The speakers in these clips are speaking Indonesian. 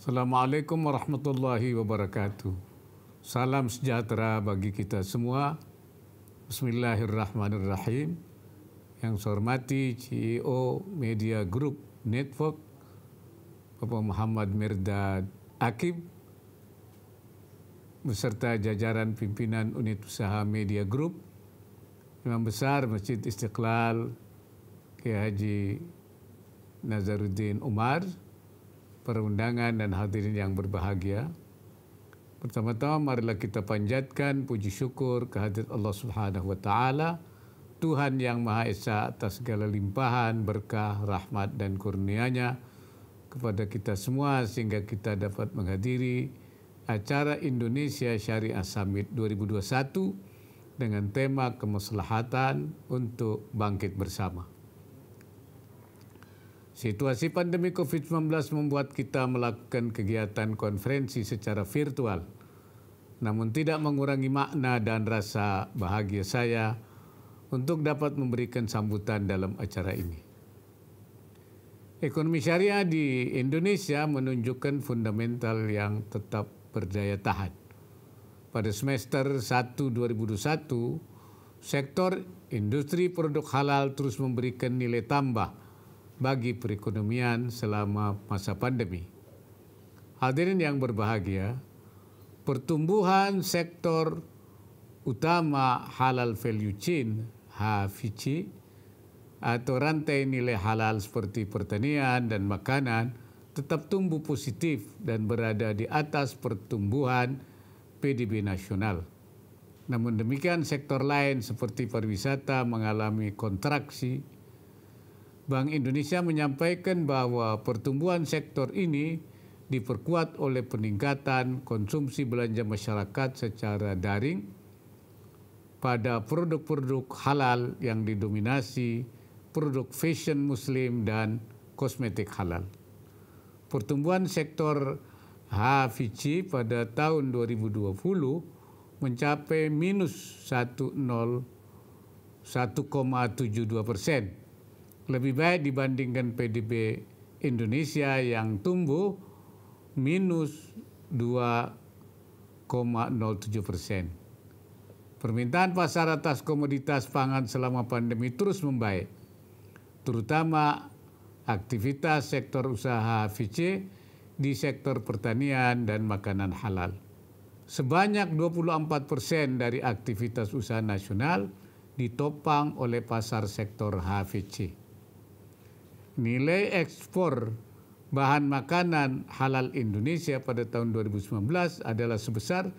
Assalamualaikum warahmatullahi wabarakatuh. Salam sejahtera bagi kita semua. Bismillahirrahmanirrahim. Yang saya hormati CEO Media Group Network, Bapak Muhammad Mirdad Akib, beserta jajaran pimpinan unit usaha Media Group, Imam Besar Masjid Istiqlal, Kiai Haji Nazaruddin Umar, para undangan dan hadirin yang berbahagia. Pertama-tama marilah kita panjatkan puji syukur kehadirat Allah Subhanahu wa taala, Tuhan yang Maha Esa atas segala limpahan, berkah, rahmat dan kurnia-Nya kepada kita semua sehingga kita dapat menghadiri acara Indonesia Syariah Summit 2021 dengan tema kemaslahatan untuk bangkit bersama. Situasi pandemi COVID-19 membuat kita melakukan kegiatan konferensi secara virtual, namun tidak mengurangi makna dan rasa bahagia saya untuk dapat memberikan sambutan dalam acara ini. Ekonomi syariah di Indonesia menunjukkan fundamental yang tetap berdaya tahan. Pada semester 1 2021, sektor industri produk halal terus memberikan nilai tambah bagi perekonomian selama masa pandemi. Hadirin yang berbahagia, pertumbuhan sektor utama halal value chain (HVC) atau rantai nilai halal seperti pertanian dan makanan tetap tumbuh positif dan berada di atas pertumbuhan PDB nasional. Namun demikian, sektor lain seperti pariwisata mengalami kontraksi. Bank Indonesia menyampaikan bahwa pertumbuhan sektor ini diperkuat oleh peningkatan konsumsi belanja masyarakat secara daring pada produk-produk halal yang didominasi produk fashion muslim dan kosmetik halal. Pertumbuhan sektor HVC pada tahun 2020 mencapai minus 1,72%. Lebih baik dibandingkan PDB Indonesia yang tumbuh minus 2,07%. Permintaan pasar atas komoditas pangan selama pandemi terus membaik, terutama aktivitas sektor usaha HVC di sektor pertanian dan makanan halal. Sebanyak 24% dari aktivitas usaha nasional ditopang oleh pasar sektor HVC. Nilai ekspor bahan makanan halal Indonesia pada tahun 2019 adalah sebesar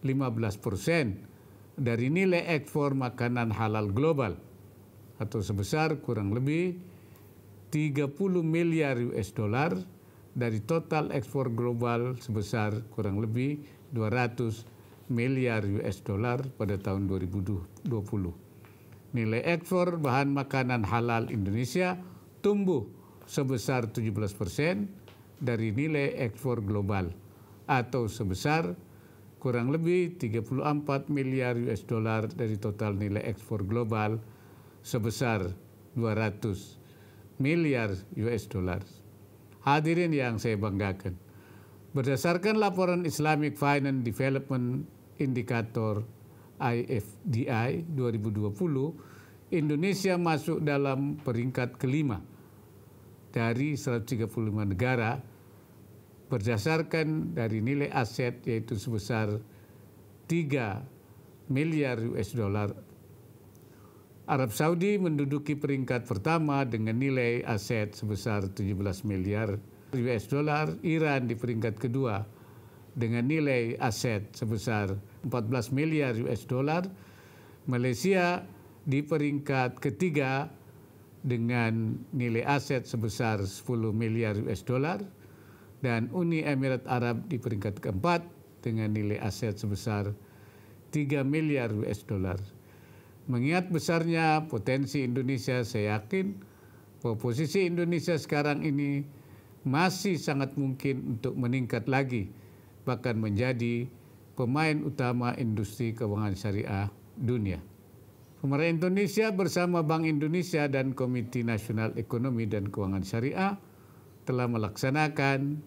15% dari nilai ekspor makanan halal global atau sebesar kurang lebih 30 miliar US dollar dari total ekspor global sebesar kurang lebih 200 miliar US dollar pada tahun 2020. Nilai ekspor bahan makanan halal Indonesia tumbuh sebesar 17% dari nilai ekspor global atau sebesar kurang lebih 34 miliar US dollar dari total nilai ekspor global sebesar 200 miliar US dollar. Hadirin yang saya banggakan, berdasarkan laporan Islamic Finance Development Indicator IFDI 2020, Indonesia masuk dalam peringkat kelima dari 135 negara berdasarkan dari nilai aset yaitu sebesar 3 miliar US dollar. Arab Saudi menduduki peringkat pertama dengan nilai aset sebesar 17 miliar US dollar. Iran di peringkat kedua dengan nilai aset sebesar 14 miliar US dollar. Malaysia di peringkat ketiga dengan nilai aset sebesar 10 miliar US dollar dan Uni Emirat Arab di peringkat keempat dengan nilai aset sebesar 3 miliar US dollar. Mengingat besarnya potensi Indonesia, saya yakin bahwa posisi Indonesia sekarang ini masih sangat mungkin untuk meningkat lagi, bahkan menjadi pemain utama industri keuangan syariah dunia. Pemerintah Indonesia bersama Bank Indonesia dan Komite Nasional Ekonomi dan Keuangan Syariah telah melaksanakan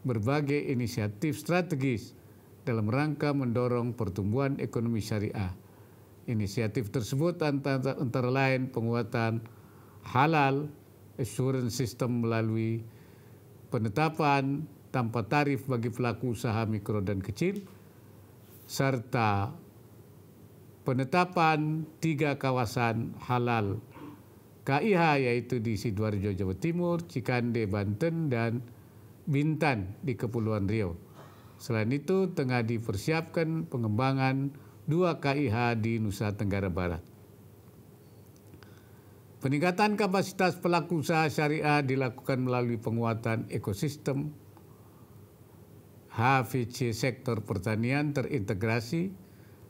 berbagai inisiatif strategis dalam rangka mendorong pertumbuhan ekonomi syariah. Inisiatif tersebut antara lain penguatan halal assurance system melalui penetapan tanpa tarif bagi pelaku usaha mikro dan kecil, serta penetapan 3 kawasan halal KIH, yaitu di Sidoarjo, Jawa Timur, Cikande, Banten, dan Bintan di Kepulauan Riau. Selain itu, tengah dipersiapkan pengembangan 2 KIH di Nusa Tenggara Barat. Peningkatan kapasitas pelaku usaha syariah dilakukan melalui penguatan ekosistem HVC sektor pertanian terintegrasi,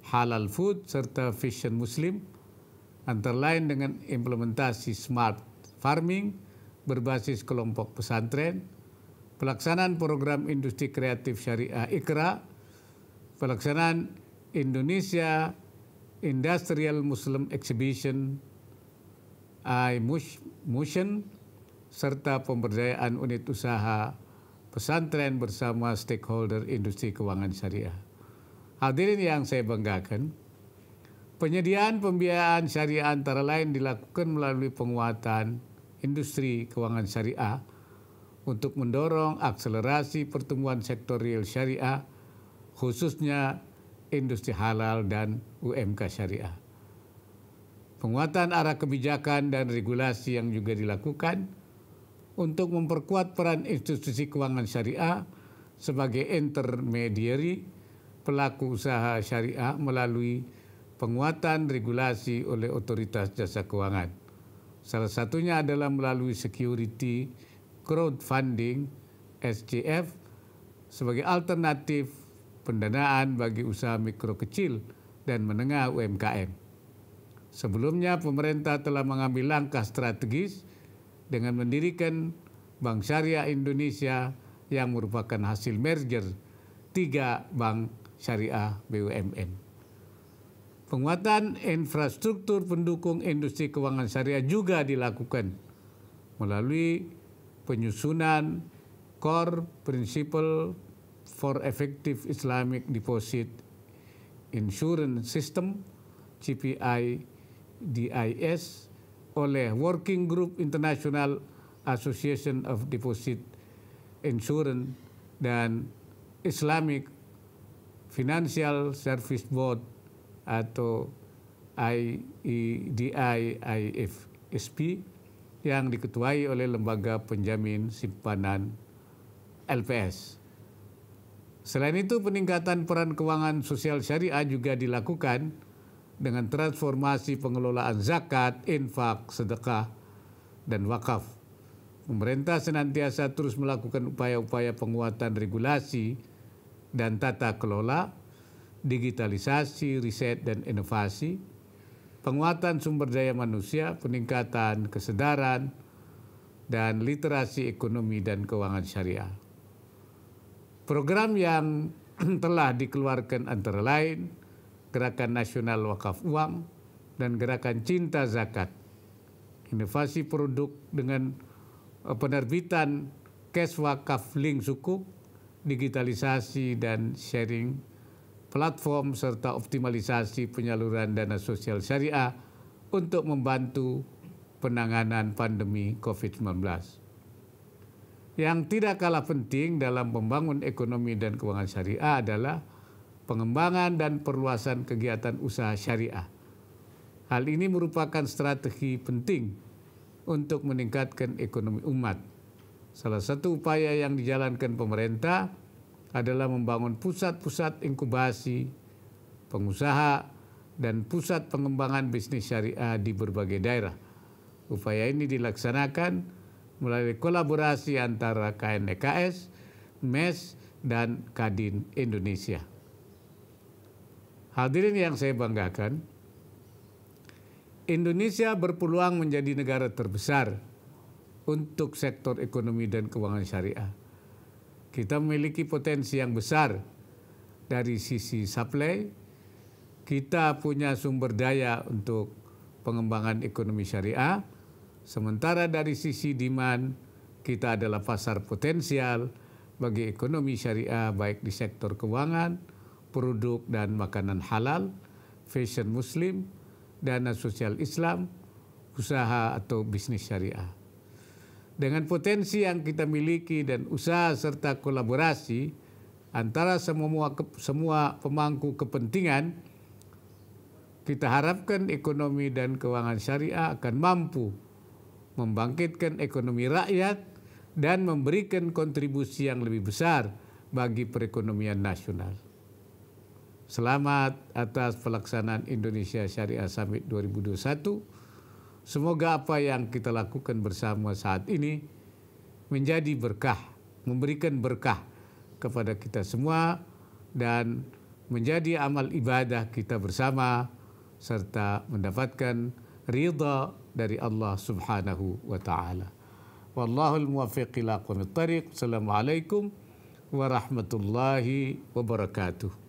halal food, serta fashion muslim, antara lain dengan implementasi smart farming berbasis kelompok pesantren, pelaksanaan program industri kreatif syariah IKRA, pelaksanaan Indonesia Industrial Muslim Exhibition Motion, serta pemberdayaan unit usaha pesantren bersama stakeholder industri keuangan syariah. Hadirin yang saya banggakan, penyediaan pembiayaan syariah antara lain dilakukan melalui penguatan industri keuangan syariah untuk mendorong akselerasi pertumbuhan sektor real syariah, khususnya industri halal dan UMK syariah. Penguatan arah kebijakan dan regulasi yang juga dilakukan untuk memperkuat peran institusi keuangan syariah sebagai intermediary pelaku usaha syariah melalui penguatan regulasi oleh otoritas jasa keuangan. Salah satunya adalah melalui security crowdfunding SCF sebagai alternatif pendanaan bagi usaha mikro kecil dan menengah UMKM. Sebelumnya pemerintah telah mengambil langkah strategis dengan mendirikan Bank Syariah Indonesia yang merupakan hasil merger 3 bank syariah BUMN. Penguatan infrastruktur pendukung industri keuangan syariah juga dilakukan melalui penyusunan Core Principle for Effective Islamic Deposit Insurance System CPI-DIS oleh Working Group International Association of Deposit Insurance dan Islamic Financial Service Board atau IEDI-IFSP yang diketuai oleh Lembaga Penjamin Simpanan LPS. Selain itu, peningkatan peran keuangan sosial syariah juga dilakukan dengan transformasi pengelolaan zakat, infak, sedekah, dan wakaf. Pemerintah senantiasa terus melakukan upaya-upaya penguatan regulasi dan tata kelola, digitalisasi, riset, dan inovasi, penguatan sumber daya manusia, peningkatan kesadaran, dan literasi ekonomi dan keuangan syariah. Program yang telah dikeluarkan antara lain Gerakan Nasional Wakaf Uang dan Gerakan Cinta Zakat, inovasi produk dengan penerbitan cash wakaf link sukuk, digitalisasi dan sharing platform, serta optimalisasi penyaluran dana sosial syariah untuk membantu penanganan pandemi COVID-19. Yang tidak kalah penting dalam membangun ekonomi dan keuangan syariah adalah pengembangan dan perluasan kegiatan usaha syariah. Hal ini merupakan strategi penting untuk meningkatkan ekonomi umat. Salah satu upaya yang dijalankan pemerintah adalah membangun pusat-pusat inkubasi, pengusaha, dan pusat pengembangan bisnis syariah di berbagai daerah. Upaya ini dilaksanakan melalui kolaborasi antara KNEKS, MES, dan Kadin Indonesia. Hadirin yang saya banggakan, Indonesia berpeluang menjadi negara terbesar untuk sektor ekonomi dan keuangan syariah. Kita memiliki potensi yang besar dari sisi supply, kita punya sumber daya untuk pengembangan ekonomi syariah, sementara dari sisi demand kita adalah pasar potensial bagi ekonomi syariah baik di sektor keuangan, produk dan makanan halal, fashion muslim, dana sosial Islam, usaha atau bisnis syariah. Dengan potensi yang kita miliki dan usaha serta kolaborasi antara semua pemangku kepentingan, kita harapkan ekonomi dan keuangan syariah akan mampu membangkitkan ekonomi rakyat dan memberikan kontribusi yang lebih besar bagi perekonomian nasional. Selamat atas pelaksanaan Indonesia Syariah Summit 2021. Semoga apa yang kita lakukan bersama saat ini menjadi berkah, memberikan berkah kepada kita semua dan menjadi amal ibadah kita bersama serta mendapatkan ridha dari Allah Subhanahu wa taala. Wallahul muwaffiq ila aqwamit thariq. Assalamualaikum warahmatullahi wabarakatuh.